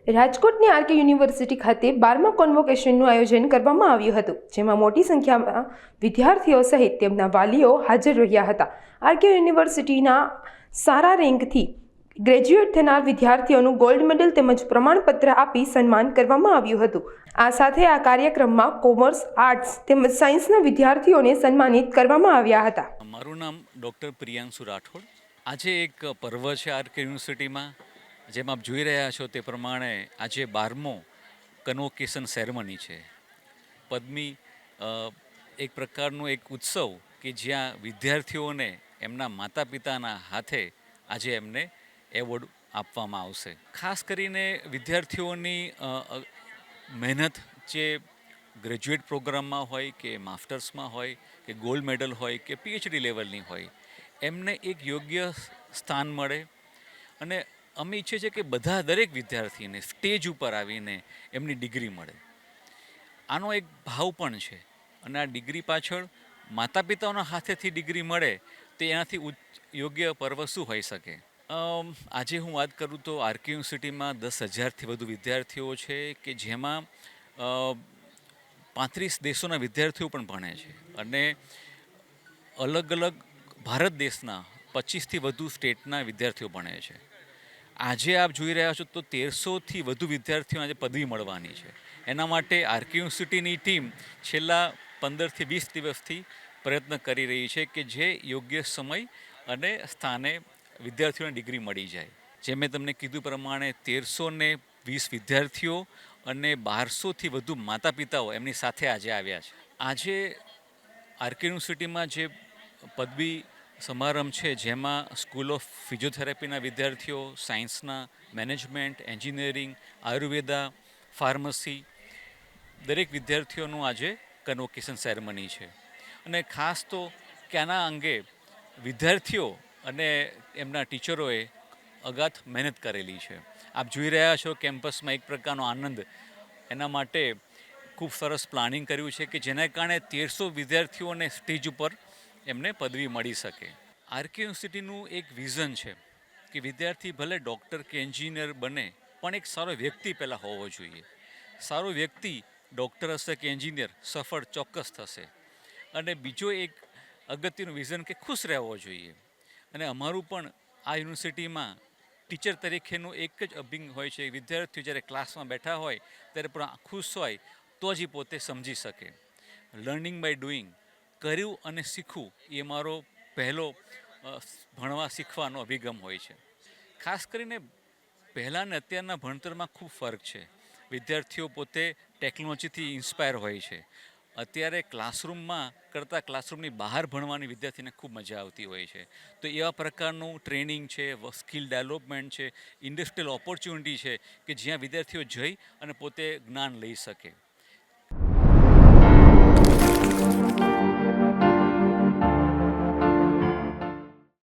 રાજકોટની RK university ખાતે 12મા કોન્વોકેશનનું આયોજન કરવામાં આવ્યું હતું, જેમાં મોટી સંખ્યામાં વિદ્યાર્થીઓ સહિત તેમના વાલીઓ હાજર રહ્યા હતા. આરકે યુનિવર્સિટીના સારા રેન્કથી ગ્રેજ્યુએટ થનાર વિદ્યાર્થીઓનું ગોલ્ડ મેડલ તેમજ પ્રમાણપત્ર આપી સન્માન કરવામાં આવ્યું હતું. આ સાથે આ કાર્યક્રમમાં કોમર્સ, આર્ટ્સ તેમજ સાયન્સના વિદ્યાર્થીઓને સન્માનિત કરવામાં આવ્યા હતા. મારું નામ ડૉક્ટર પ્રિયાંશુ રાઠોડ. આજે એક પર્વ છે આરકે યુનિવર્સિટીમાં. જેમ આપ જોઈ રહ્યા છો તે પ્રમાણે આજે 12મો કન્વોકેશન સેરેમની છે. પદ્મી એક પ્રકારનો એક ઉત્સવ કે જ્યાં વિદ્યાર્થીઓને એમના માતા પિતાના હાથે આજે એમને એવોર્ડ આપવામાં આવશે. ખાસ કરીને વિદ્યાર્થીઓની મહેનત જે ગ્રેજ્યુએટ પ્રોગ્રામમાં હોય કે માસ્ટર્સમાં હોય કે ગોલ્ડ મેડલ હોય કે પીએચડી લેવલની હોય, એમને એક યોગ્ય સ્થાન મળે. અને અમે ઈચ્છીએ છીએ કે દરેક વિદ્યાર્થીને સ્ટેજ ઉપર આવીને એમની ડિગ્રી મળે. આનો એક ભાવ પણ છે. અને આ ડિગ્રી પાછળ માતા પિતાઓના હાથેથી ડિગ્રી મળે તો એનાથી યોગ્ય પર્વ શું હોઈ શકે. આજે હું વાત કરું તો આરકે યુનિવર્સિટીમાં 10,000થી વધુ વિદ્યાર્થીઓ છે કે જેમાં 35 દેશોના વિદ્યાર્થીઓ પણ ભણે છે. અને અલગ અલગ ભારત દેશના 25થી વધુ સ્ટેટના વિદ્યાર્થીઓ ભણે છે. આજે આપ જોઈ રહ્યા છો તો 1300થી વધુ વિદ્યાર્થીઓને આજે પદવી મળવાની છે. એના માટે આરકે યુનિવર્સિટીની ટીમ છેલ્લા 15થી 20 દિવસથી પ્રયત્ન કરી રહી છે કે જે યોગ્ય સમય અને સ્થાને વિદ્યાર્થીઓને ડિગ્રી મળી જાય. જે મેં તમને કીધું પ્રમાણે 1320 વિદ્યાર્થીઓ અને 1200થી વધુ માતા પિતાઓ એમની સાથે આજે આવ્યા છે. આજે આરકે યુનિવર્સિટીમાં જે પદવી સમારંભ છે જેમાં સ્કૂલ ઓફ ફિઝિયોથેરાપીના વિદ્યાર્થીઓ, સાયન્સના, મેનેજમેન્ટ, એન્જિનિયરિંગ, આયુર્વેદા, ફાર્મસી દરેક વિદ્યાર્થીઓનું આજે કન્વોકેશન સેરેમની છે. અને ખાસ તો કે આના અંગે વિદ્યાર્થીઓ અને એમના ટીચરોએ અગાધ મહેનત કરેલી છે. આપ જોઈ રહ્યા છો કેમ્પસમાં એક પ્રકારનો આનંદ. એના માટે ખૂબ સરસ પ્લાનિંગ કર્યું છે કે જેના કારણે 1300 વિદ્યાર્થીઓને સ્ટેજ ઉપર એમને પદવી મળી શકે. આરકે યુનિવર્સિટીનું એક વિઝન છે કે વિદ્યાર્થી ભલે ડૉક્ટર કે એન્જિનિયર બને પણ એક સારો વ્યક્તિ પહેલાં હોવો જોઈએ. સારો વ્યક્તિ ડૉક્ટર હશે કે એન્જિનિયર સફળ ચોક્કસ થશે. અને બીજો એક અગત્યનું વિઝન કે ખુશ રહેવો જોઈએ. અને અમારું પણ આ યુનિવર્સિટીમાં ટીચર તરીકેનું એક જ અભિંગ હોય છે. વિદ્યાર્થીઓ જ્યારે ક્લાસમાં બેઠા હોય ત્યારે પણ ખુશ હોય તો જ પોતે સમજી શકે. લર્નિંગ બાય ડુઈંગ, કર્યું અને શીખવું એ મારો પહેલો ભણવા શીખવાનો અભિગમ હોય છે. ખાસ કરીને પહેલાં ને અત્યારના ભણતરમાં ખૂબ ફરક છે. વિદ્યાર્થીઓ પોતે ટેકનોલોજીથી ઇન્સ્પાયર હોય છે. અત્યારે ક્લાસરૂમમાં કરતાં ક્લાસરૂમની બહાર ભણવાની વિદ્યાર્થીને ખૂબ મજા આવતી હોય છે. તો એવા પ્રકારનું ટ્રેનિંગ છે, સ્કિલ ડેવલપમેન્ટ છે, ઇન્ડસ્ટ્રીયલ ઓપોર્ચ્યુનિટી છે કે જ્યાં વિદ્યાર્થીઓ જઈ અને પોતે જ્ઞાન લઈ શકે.